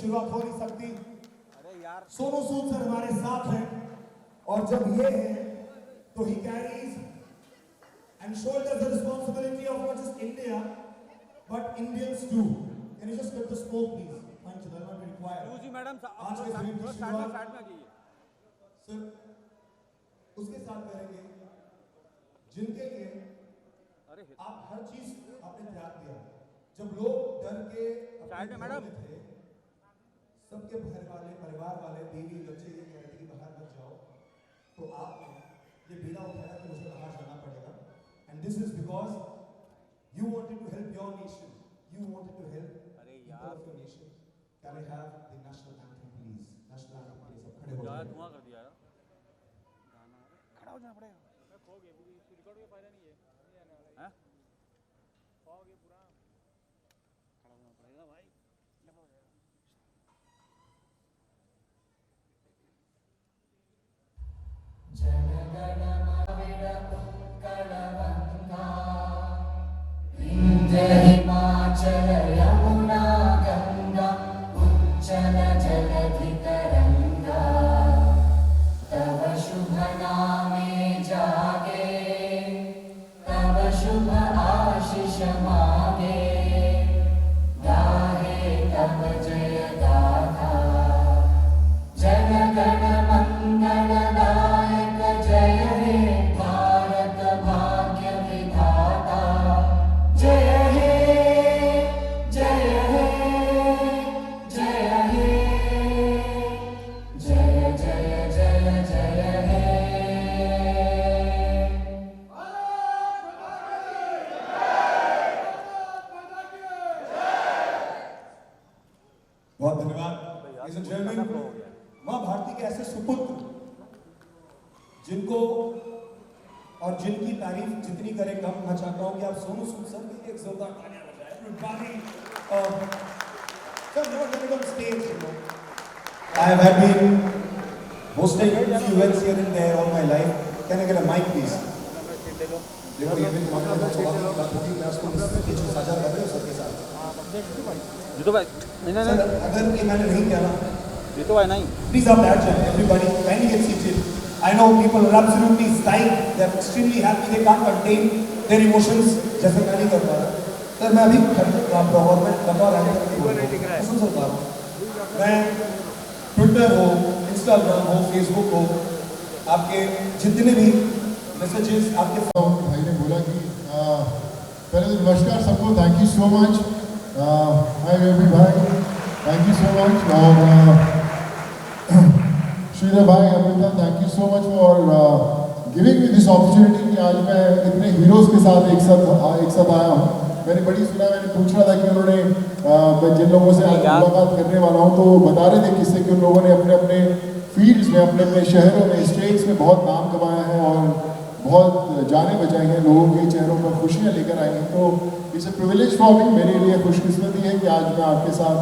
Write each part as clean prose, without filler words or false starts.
शुरुआत हो नहीं सकती। सोनू सूद सर हमारे साथ हैं और जब ये है तो he carries and shoulders the responsibility of not just India but Indians too. Can you just get the smoke please? Thank you, that might be required. जी मैडम आज के फिल्म की शुरुआत साइड में कीजिए सर उसके साथ करेंगे जिनके लिए अरे आप हर चीज आपने त्याग दिया। जब लोग डर के साइड में मैडम थे, सबके परिवार वाले बीवी बच्चे ये कह रहे थे कि बाहर मत जाओ, तो आपने ये बीड़ा उठाया कि मुझे बाहर जाना पड़ेगा। And this is because you wanted to help your nation, you wanted to help अरे यार your nation. Can I have the national anthem please? National anthem please, सब खड़े हो क्या जाओ। धुआं कर दिया यार, गाना खड़ा हो जाना पड़ेगा। मैं खो गया, रिकॉर्ड का फायदा नहीं है, नहीं आने वाला है, खो गया पूरा, खड़ा होना पड़ेगा भाई, क्या हो जाएगा। हिमाचल यमुना गंगा उच्चल जलधि तरंगा तव शुभ नामे जागे तव शुभ आशीष मागे गाहे तव जय गाथा जन गण मंगलदायक जय हे भारत भाग्य विधाता जय हे जय हे जय हे जय जय जय जय हे। बहुत धन्यवाद। Ladies and gentlemen, मां भारती के ऐसे सुपुत्र जिनको और जिनकी तारीफ जितनी करें कम, मैं चाहता हूं कि आप सोनू सूद सर के लिए एक जोरदार तालियां बजाएं। Everybody, sir, never get on stage, you know. I have been hosting few events here and there all my life. Can I get a mic, please? देखो ये भी मामला बहुत स्वाभाविक बात होगी, मैं उसको कुछ साझा कर रहा हूं सबके साथ। जीतो भाई नहीं सर, अगर ये मैंने नहीं किया ना, जीतो भाई नहीं, please up that channel, everybody, kindly get seated. I know people are absolutely psyched, they are extremely happy, they can't contain their emotions, जैसे मैं नहीं कर पा रहा। सर मैं अभी घर पे काम कर रहा हूँ, मैं बतौर एंकर नहीं बोल रहा हूँ, सुन सकता हूँ। मैं ट्विटर हो, इंस्टाग्राम हो, फेसबुक हो, आपके जितने भी मैसेजेस आपके भाई ने बोला कि पहले तो नमस्कार सबको, थैंक यू सो मच। हाय रवि भाई, थैंक यू सो मच। और श्रीधर भाई, Amrita, thank you so much for giving me this opportunity कि आज मैं इतने हीरोज़ के साथ एक साथ आया हूँ। मैंने बड़ी सुना, मैंने पूछ रहा था कि उन्होंने मैं जिन लोगों से आज मुलाकात करने वाला हूँ तो वो बता रहे थे किससे कि उन लोगों ने अपने अपने फील्ड्स में, अपने अपने शहरों में, स्टेट्स में बहुत नाम कमाया है और बहुत जाने बचाई हैं, लोगों के चेहरों पर खुशियाँ लेकर आई हैं। तो it's a privilege for me, मेरे लिए खुशकिस्मती है कि आज मैं आपके साथ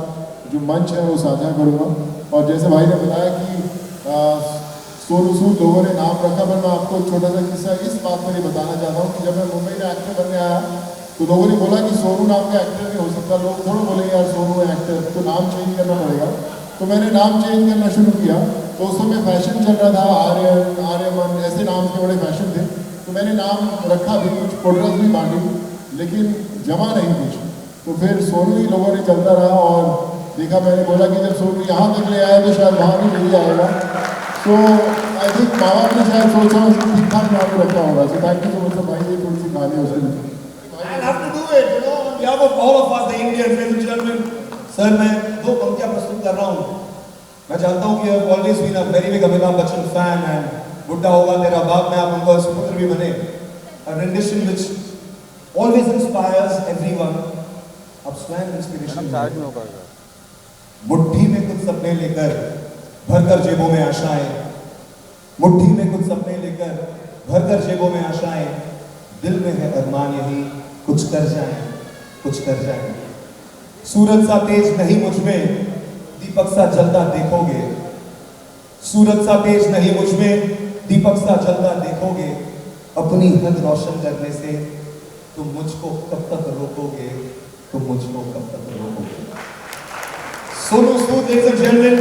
जो मंच है वो साझा करूँगा। और जैसे भाई ने बताया कि सोनू सूद लोगों ने नाम रखा, पर मैं आपको छोटा सा किस्सा इस बात पर ही बताना चाहता हूँ कि जब मैं मुंबई में एक्टर बनने आया तो लोगों ने बोला कि सोनू नाम का एक्टर नहीं हो सकता, लोग थोड़ा बोले यार सोनू है एक्टर, तो नाम चेंज करना पड़ेगा। तो मैंने नाम चेंज करना शुरू किया, तो उस समय फैशन चल रहा था, आर्यन, आर्यमन, ऐसे नाम के बड़े फैशन थे। तो मैंने नाम रखा भी, कुछ पोर्ट्रेट भी बांटी, लेकिन जमा नहीं कुछ। तो फिर सोनू ही लोगों ने चलता रहा और देखा, मैंने बोला कि जब सोनू यहाँ तक ले आया तो शायद वहाँ भी ले आएगा। तो आई थिंक माँ बाप ने शायद सोचा उसको ठीक ठाक नाम रखा होगा। So thank you so much भाई, ये थोड़ी सी कहानी उसने I'll have to do it, you know, on behalf of all of us, the Indians, ladies and gentlemen. Sir मैं दो पंक्तियाँ प्रस्तुत कर रहा हूँ। मैं जानता हूँ कि I've always been a very big Amitabh Bachchan fan and बुड्ढा होगा तेरा बाप में आप उनका सुपुत्र भी बने। A rendition which always inspires everyone. अब स्वयं इंस्पिरेशन। मुट्ठी में कुछ सपने लेकर भरकर जेबों में आशाएं, मुट्ठी में कुछ सपने लेकर भरकर जेबों में आशाएं, दिल में है अरमान यही कुछ कर जाएं, कुछ कर जाएं। सूरज सा तेज नहीं मुझ में, दीपक सा जलता देखोगे। सूरज सा तेज नहीं मुझ में, दीपक सा जलता देखोगे। अपनी हद रोशन करने से तुम मुझको कब तक रोकोगे, तुम मुझको कब तक रोकोगे। Sonu Sood, ladies and gentleman,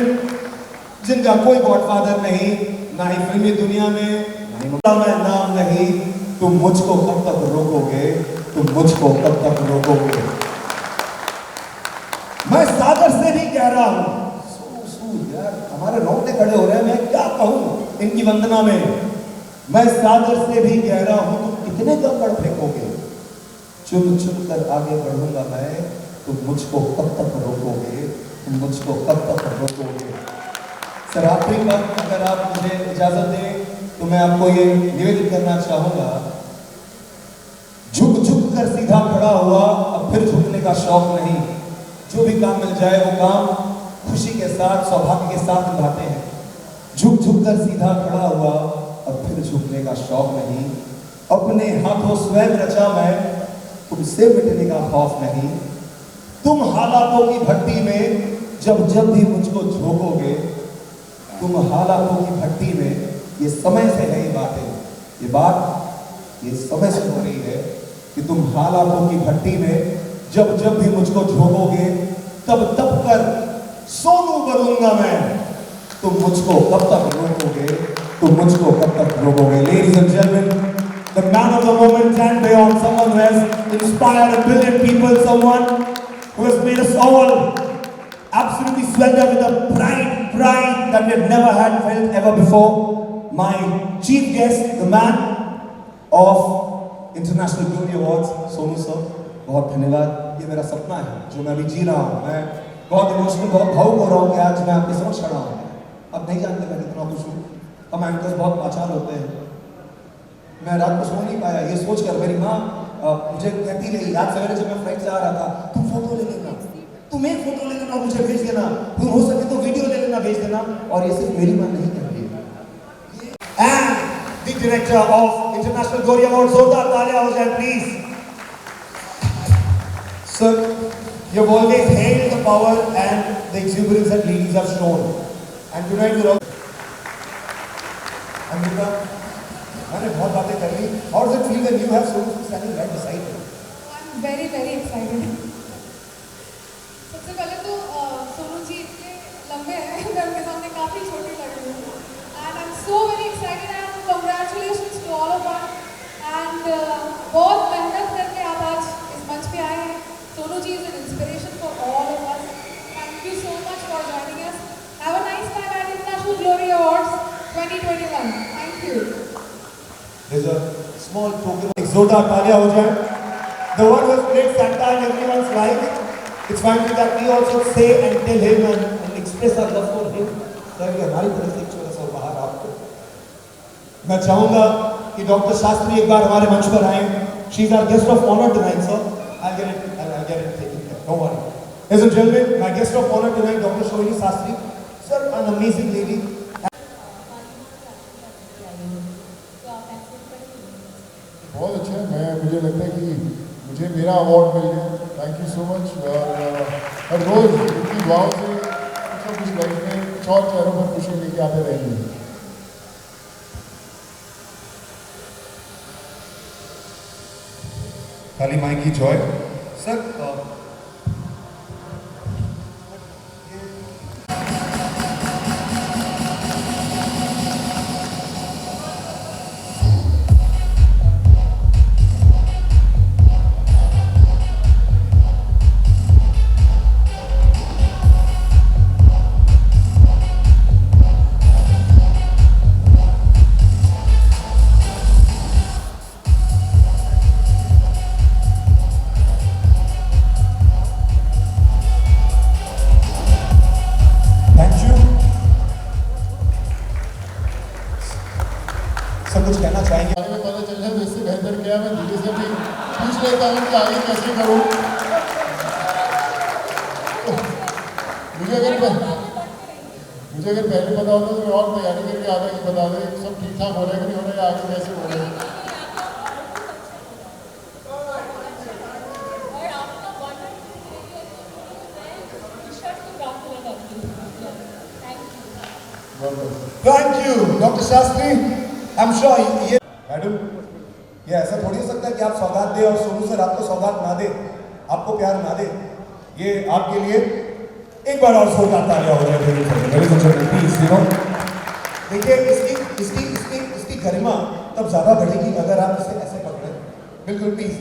जिनका कोई गॉडफादर नहीं, ना ही फिल्मी दुनिया में, ना ही में नाम नहीं। तुम मुझको कब तक रोकोगे, तुम मुझको कब तक रोकोगे। मैं सागर से भी कह रहा हूं, सोनू सूद यार हमारे रोंगटे खड़े हो रहे हैं, मैं क्या कहूं इनकी वंदना में। मैं सागर से भी कह रहा हूं, तुम कितने कंकड़ फेंकोगे, चुन चुन कर आगे बढ़ूंगा मैं, तुम मुझको कब तक रोकोगे, तुम मुझको कब तक रोकोगे। सर आखिरी बार अगर आप मुझे इजाजत दें तो मैं आपको ये निवेदन करना चाहूंगा, झुक झुक कर सीधा खड़ा हुआ, अब फिर झुकने का शौक नहीं। जो भी काम मिल जाए वो काम खुशी के साथ, सौभाग्य के साथ निभाते हैं। झुक झुक कर सीधा खड़ा हुआ, अब फिर झुकने का शौक नहीं। अपने हाथों स्वयं रचा मैं, तुमसे मिटने का खौफ नहीं। तुम हालातों की भट्टी में जब जब भी मुझको झोंकोगे, तुम हालातों की भट्टी में, ये समय से है ये बातें, ये बात ये समय से हो रही है कि तुम हालातों की भट्टी में जब जब भी मुझको झोंकोगे, तब तब कर सोनू बनूंगा मैं, तुम मुझको कब तक रोकोगे, तुम मुझको कब तक रोकोगे। Ladies and gentlemen, the man of the moment and beyond, someone who has inspired a billion people, someone who has made us all absolutely swelled up with a pride that we have never had felt ever before. My chief guest, the man of International Glory Awards, Sonu sir, बहुत धन्यवाद। ये मेरा सपना है जो मैं अभी जी रहा हूँ। मैं बहुत इमोशनल, बहुत भावुक हो रहा हूँ कि आज मैं आपके समक्ष खड़ा हूँ। अब नहीं जानते मैं कितना खुश हूँ। हम एंकर्स बहुत पाचाल होते हैं। मैं रात को सो नहीं पाया ये सोचकर, मेरी माँ मुझे कहती रही रात सवेरे जब मैं फ्लाइट से आ रहा था, तुम फोटो ले लेना, तुम एक फोटो ले लेना, मुझे भेज देना, तुम हो सके तो वीडियो ले लेना, भेज देना। और ये सिर्फ मेरी माँ नहीं कहती है। And the director of international glory award, जोरदार तालियां हो जाए please. Sir, you've always hailed the power and the exuberance that ladies have shown, and tonight you're all. Amrita, मैंने बहुत बातें कर ली। How does it feel when you have Sonu standing right beside you? I'm very excited. सबसे पहले तो सोनू जी इतने लंबे हैं, मैं उनके सामने काफी छोटी लग रही हूँ। And I'm so very excited and congratulations to all of us. And बहुत मेहनत करके आप आज इस मंच पे आए हैं। Sonu ji is an inspiration for all of us. Thank you so much for joining us. Have a nice time at International Glory Awards 2021. Thank you. There's a small token. एक जोरदार तालियां हो जाए। The one who has played Santa in everyone's life. It's fine that we also say and tell him and express our love for him. Sir, ये हमारी तरफ से एक छोटा सा उपहार आपको। मैं चाहूँगा कि डॉक्टर शास्त्री एक बार हमारे मंच पर आए। She is our guest of honor tonight, sir. I'll get it taken care. Don't worry. Ladies and gentlemen, my guest of honor tonight, Dr. Shohini Sastry. Sir, an amazing lady. बहुत अच्छा है। मुझे लगता है कि मुझे मेरा अवार्ड मिल गया। Thank you so much. और हर रोज़ उनकी दुआओं से कुछ ना कुछ लाइफ में कुछ और चेहरों पर खुशी लेके आते रहेंगे। खाली माइक की जॉय। सर कुछ कहना चाहेंगे? आगे में पता चल जाए तो इससे बेहतर क्या मैं दीदी से भी पूछ लेता हूँ कि आगे कैसे करूँ। मुझे अगर पहले पता होता तो मैं और तैयारी करके आता कि बता दें सब ठीक ठाक हो रहा है कि नहीं हो रहा है, आगे कैसे हो रहा है। Thank you, Dr. Shastri. I'm sure ये मैडम ये ऐसा थोड़ी हो सकता है कि आप सौगात दें और सोनू सर आपको सौगात ना दे, आपको प्यार ना दे। ये आपके लिए एक बार और जोर का तालियां हो जाए प्लीज, यू नो। देखिए इसकी गरिमा तब ज्यादा बढ़ेगी अगर आप इसे ऐसे पकड़े, बिल्कुल प्लीज।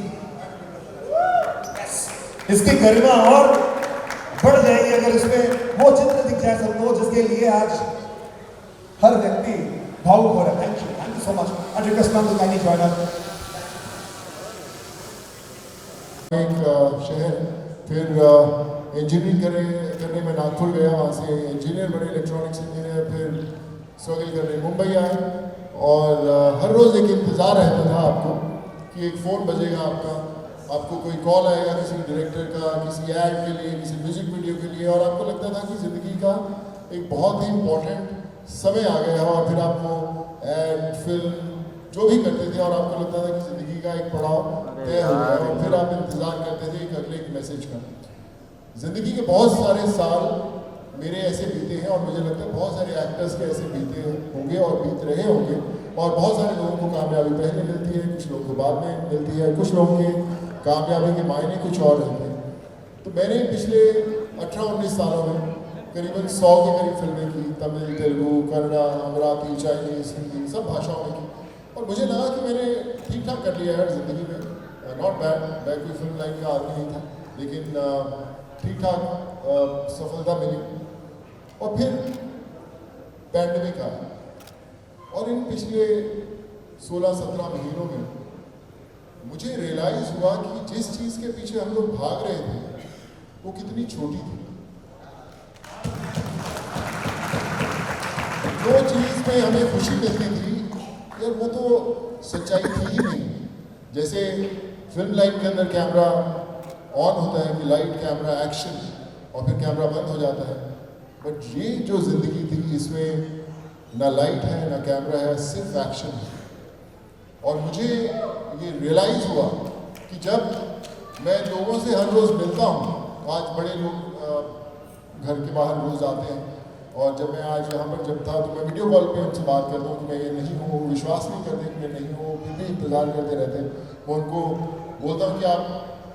इसकी गरिमा और बढ़ जाएगी अगर इसमें वो चित्र दिख जाए सबको जिसके लिए आज हर व्यक्ति भावुक हो रहा है। Thank you so much. I request ma'am to kindly join us. एक शहर, फिर इंजीनियरिंग करने में नागपुर गया, वहाँ से इंजीनियर बने, इलेक्ट्रॉनिक्स इंजीनियर, फिर स्ट्रगल करने मुंबई आए। और हर रोज़ एक इंतज़ार रहता था आपको कि एक फ़ोन बजेगा आपको कोई कॉल आएगा किसी डायरेक्टर का, किसी ऐड के लिए, किसी म्यूज़िक वीडियो के लिए, और आपको लगता था कि ज़िंदगी का एक बहुत ही इम्पोर्टेंट समय आ गया। और फिर आपको ऐड, फिल्म जो भी करते थे, और आपको लगता था कि ज़िंदगी का एक पड़ाव तय हो गया, और फिर आप इंतज़ार करते थे एक अगले मैसेज का। ज़िंदगी के बहुत सारे साल मेरे ऐसे बीते हैं, और मुझे लगता है बहुत सारे एक्टर्स के ऐसे बीते होंगे और बीत रहे होंगे। और बहुत सारे लोगों को कामयाबी पहले मिलती है, कुछ लोगों को बाद में मिलती है, कुछ लोगों के कामयाबी के मायने कुछ और रहते हैं। तो मैंने पिछले 18-19 सालों में करीबन 100 के करीब फिल्में की, तमिल, तेलुगु, कन्नड़ा, मराठी, चाइनीज़, हिंदी, सब भाषाओं में की। और मुझे लगा कि मैंने ठीक ठाक कर लिया है ज़िंदगी में, नॉट बैड। मैं कोई फिल्म लाइन का आदमी नहीं था, लेकिन ठीक ठाक सफलता मिली। और फिर पैंडेमिक आया, और इन पिछले 16-17 महीनों में मुझे रियलाइज़ हुआ कि जिस चीज़ के पीछे हम लोग भाग रहे थे वो कितनी छोटी थी। जो चीज़ में हमें खुशी मिलती थी यार, वो तो सच्चाई थी ही नहीं। जैसे फिल्म लाइन के अंदर कैमरा ऑन होता है कि लाइट, कैमरा, एक्शन, और फिर कैमरा बंद हो जाता है। बट ये जो ज़िंदगी थी, इसमें ना लाइट है ना कैमरा है, सिर्फ एक्शन है। और मुझे ये रियलाइज़ हुआ कि जब मैं लोगों से हर रोज़ मिलता हूँ, आज बड़े लोग घर के बाहर रोज़ आते हैं, और जब मैं आज यहाँ पर जब था तो मैं वीडियो कॉल पे उनसे बात करता हूँ कि मैं ये नहीं हूँ, वो विश्वास नहीं करते कि मैं नहीं हूँ, फिर भी इंतज़ार करते रहते हैं। मैं उनको बोलता हूँ कि आप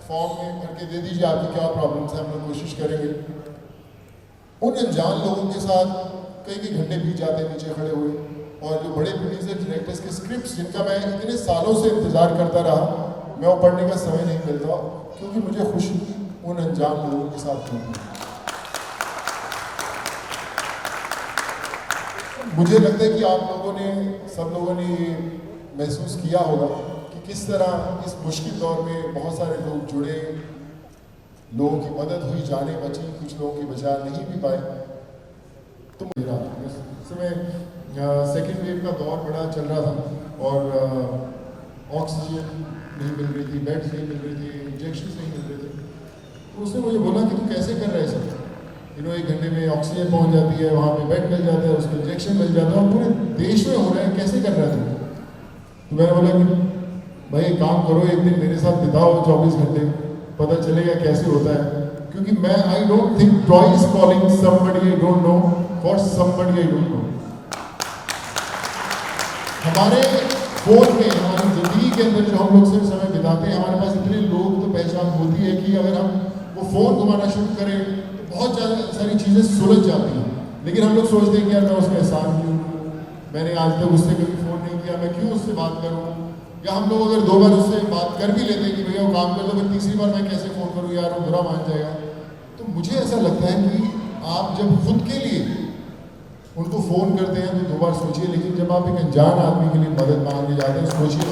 फॉर्म में भर के दे दीजिए, आपकी क्या प्रॉब्लम्स है, हम लोग कोशिश करेंगे। उन अनजान लोगों के साथ कई घंटे बीत जाते हैं नीचे खड़े हुए, और जो बड़े प्रोड्यूसर, डायरेक्टर्स के स्क्रिप्ट्स जिनका मैं इतने सालों से इंतज़ार करता रहा, मैं वो पढ़ने का समय नहीं मिलता, क्योंकि मुझे खुशी उन अनजान लोगों के साथ होती है। मुझे लगता है कि आप लोगों ने, सब लोगों ने ये महसूस किया होगा कि किस तरह इस मुश्किल दौर में बहुत सारे लोग जुड़े, लोगों की मदद हुई, जाने बची, कुछ लोगों की बचा नहीं भी पाए। तो मेरा उस समय सेकेंड वेव का दौर बड़ा चल रहा था, और ऑक्सीजन नहीं मिल रही थी, बेड्स नहीं मिल रही थी, इंजेक्शन नहीं मिल रहे थे। तो उसने मुझे बोला कि तू कैसे कर रहे हैं सब, 1 घंटे में ऑक्सीजन पहुंच जाती है, वहाँ पे बेड मिल जाता है, उसको इंजेक्शन मिल जाता है, और पूरे देश में हो रहा है, कैसे कर रहा है तू? तो मैंने बोला कि भाई एक काम करो, एक दिन मेरे साथ बिताओ 24 घंटे, पता चलेगा कैसे होता है। क्योंकि मैं I don't think twice calling somebody I don't know for somebody I don't know. हमारे फोन में, हमारी जिंदगी के अंदर जो हम लोग सिर्फ समय बिताते हैं, हमारे पास इतने लोग तो पहचान होती है कि अगर हम वो फ़ोन घुमाना शुरू करें तो बहुत ज़्यादा सारी चीज़ें सुलझ जाती हैं। लेकिन हम लोग सोचते हैं कि यार मैं उसका एहसान क्यों करूं, मैंने आज तक उससे कभी फ़ोन नहीं किया, मैं क्यों उससे बात करूं। या हम लोग अगर 2 बार उससे बात कर भी लेते हैं कि भैया वो काम कर दो, फिर तीसरी बार मैं कैसे फ़ोन करूँ यार, वो बुरा मान जाएगा। तो मुझे ऐसा लगता है कि आप जब खुद के लिए उनको फ़ोन करते हैं तो 2 बार सोचिए, लेकिन जब आप एक अनजान आदमी के लिए मदद मांगने जाते हैं, सोचिए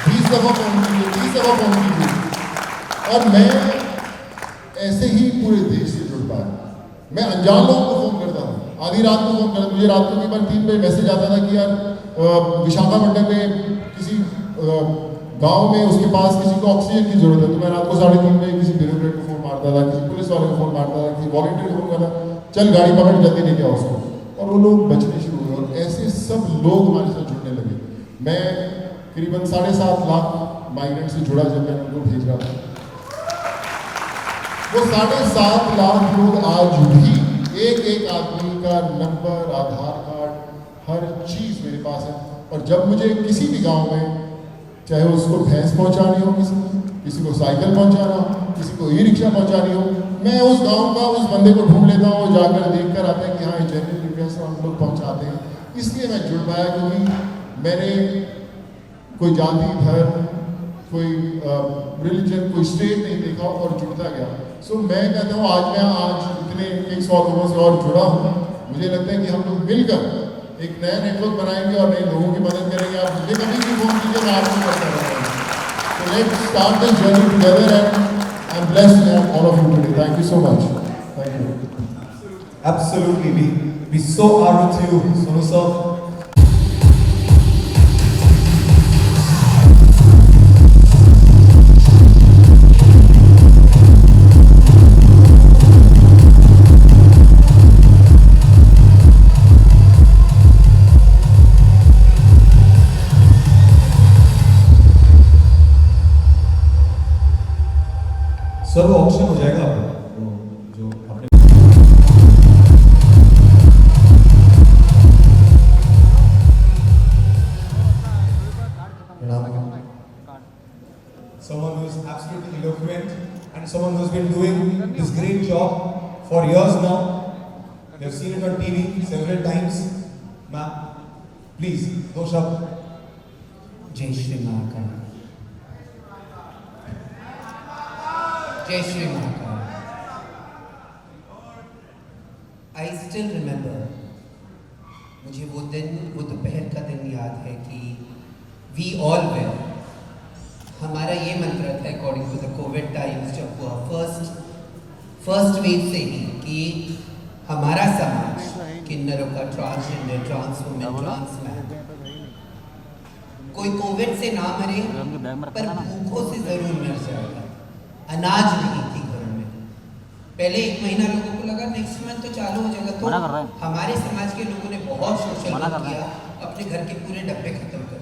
20 दफ़ा फ़ोन कीजिए, 30 दफ़ा फ़ोन कीजिए। और मैं ऐसे ही पूरे देश से जुड़ पाया। मैं अनजान लोगों को फ़ोन करता था, आधी रात को फ़ोन करता, मुझे रात को कई बार 3 बजे मैसेज आता था कि यार विशाखापट्टनम में किसी गांव में उसके पास किसी को ऑक्सीजन की ज़रूरत है। तो मैं रात को 3:30 बजे किसी ब्यूरोक्रेट को फ़ोन मारता था, किसी पुलिस वाले को फ़ोन मारता था, किसी वॉलंटियर को फ़ोन करता, चल गाड़ी पकड़ जल्दी लेके आओ उसको। और वो लोग बचने शुरू हुए, और ऐसे सब लोग हमारे साथ जुड़ने लगे। मैं करीबन 7.5 लाख माइग्रेंट से जुड़ा जब मैंने उनको भेज रहा था। वो 7.5 लाख लोग आज भी, एक आदमी का नंबर, आधार कार्ड, हर चीज़ मेरे पास है। और जब मुझे किसी भी गांव में, चाहे उसको भैंस पहुंचानी हो, किसी को साइकिल पहुंचाना हो, किसी को ई रिक्शा पहुंचानी हो, मैं उस गांव का उस बंदे को ढूंढ लेता हूँ, जाकर देख कर आता है कि हाँ ये जेन्युइन रिव्यूज हम लोग पहुँचाते हैं। इसलिए मैं जुड़ पाया, क्योंकि मैंने कोई जाति, धर्म, कोई रिलीजन, कोई स्टेट नहीं देखा और जुड़ता गया। सो मैं कहता हूँ आज इतने कई सौ लोगों से और जुड़ा हूँ। मुझे लगता है कि हम लोग मिलकर एक नया नेटवर्क बनाएंगे और नए लोगों की मदद करेंगे। आप मुझे कभी भी फोन कीजिए, मैं आपको करता रहूँगा। So let's start this journey together, and I'm blessed to have all of you today. Thank you so much. Thank you. Absolutely, we so are with you, Sonu sir. Sir वो option हो जाएगा आपको, जो आपने someone who is absolutely eloquent and someone who's been doing this great job for years now. We have seen it on TV several times. Ma'am, please, do shab. जय श्री महाकाल, जय Shri Mahakal. I still remember, मुझे वो दिन, वो दोपहर का दिन याद है कि we all were, हमारा ये मंत्र था according to the COVID times, जब हुआ फर्स्ट वेव से ही, कि हमारा समाज किन्नरों का, transgender, trans women, trans man, कोई कोविड से ना मरे पर भूखों से जरूर मर जाएगा। अनाज नहीं थी घर में। पहले 1 महीना लोगों को लगा नेक्स्ट मंथ तो चालू हो जाएगा, तो हमारे समाज के लोगों ने बहुत सोशल वर्क किया, अपने घर के पूरे डब्बे खत्म कर